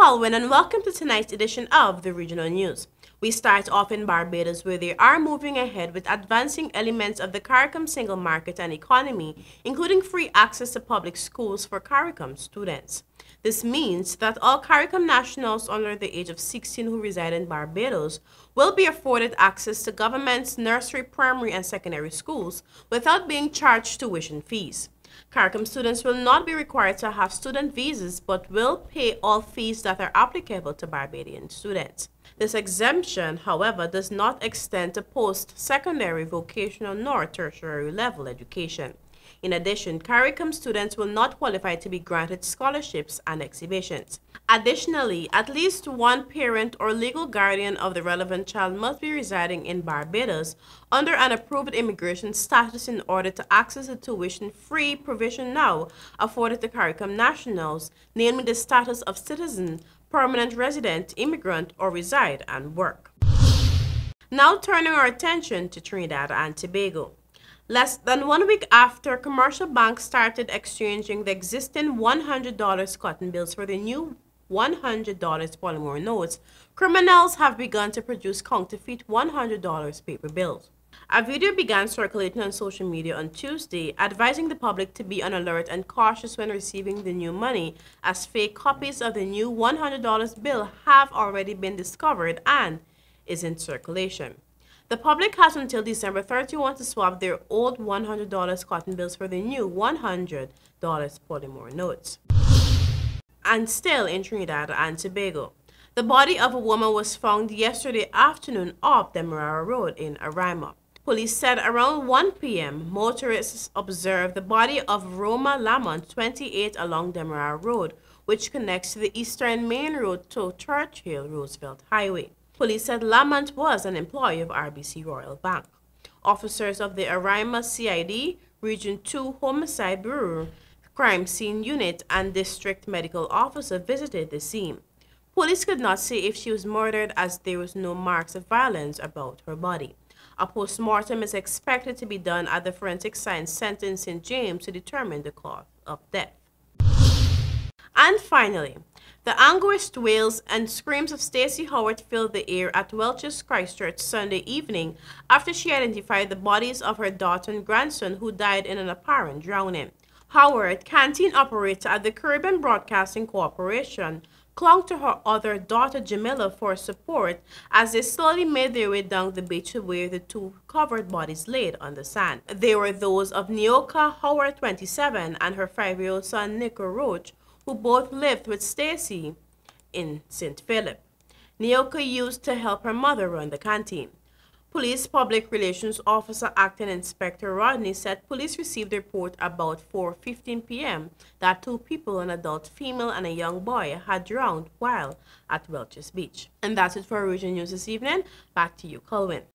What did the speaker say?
Colwyn, and welcome to tonight's edition of the Regional News. We start off in Barbados, where they are moving ahead with advancing elements of the CARICOM single market and economy, including free access to public schools for CARICOM students. This means that all CARICOM nationals under the age of 16 who reside in Barbados will be afforded access to government's nursery, primary, and secondary schools without being charged tuition fees. CARICOM students will not be required to have student visas but will pay all fees that are applicable to Barbadian students. This exemption, however, does not extend to post-secondary, vocational, nor tertiary level education. In addition, CARICOM students will not qualify to be granted scholarships and exhibitions. Additionally, at least one parent or legal guardian of the relevant child must be residing in Barbados under an approved immigration status in order to access the tuition-free provision now afforded to CARICOM nationals, namely the status of citizen, permanent resident, immigrant, or reside and work. Now turning our attention to Trinidad and Tobago. Less than 1 week after commercial banks started exchanging the existing $100 cotton bills for the new $100 polymer notes, criminals have begun to produce counterfeit $100 paper bills. A video began circulating on social media on Tuesday, advising the public to be on alert and cautious when receiving the new money, as fake copies of the new $100 bill have already been discovered and is in circulation. The public has until December 31 to swap their old $100 cotton bills for the new $100 polymer notes. And still in Trinidad and Tobago, the body of a woman was found yesterday afternoon off Demerara Road in Arima. Police said around 1 p.m., motorists observed the body of Roma Lamont, 28, along Demerara Road, which connects to the Eastern Main Road to Churchill Roosevelt Highway. Police said Lamont was an employee of RBC Royal Bank. Officers of the Arima CID, Region 2 Homicide Bureau, Crime Scene Unit, and District Medical Officer visited the scene. Police could not say if she was murdered, as there was no marks of violence about her body. A post-mortem is expected to be done at the Forensic Science Center in St. James to determine the cause of death. And finally, the anguished wails and screams of Stacey Howard filled the air at Welch's Christchurch Sunday evening after she identified the bodies of her daughter and grandson who died in an apparent drowning. Howard, canteen operator at the Caribbean Broadcasting Corporation, clung to her other daughter Jamila for support as they slowly made their way down the beach to where the two covered bodies laid on the sand. They were those of Neoka Howard, 27, and her 5-year-old son Nico Roach, who both lived with Stacey in St. Philip. Neoka used to help her mother run the canteen. Police Public Relations Officer Acting Inspector Rodney said police received a report about 4:15 p.m. that 2 people, an adult female and a young boy, had drowned while at Welch's Beach. And that's it for our Regional News this evening. Back to you, Colwyn.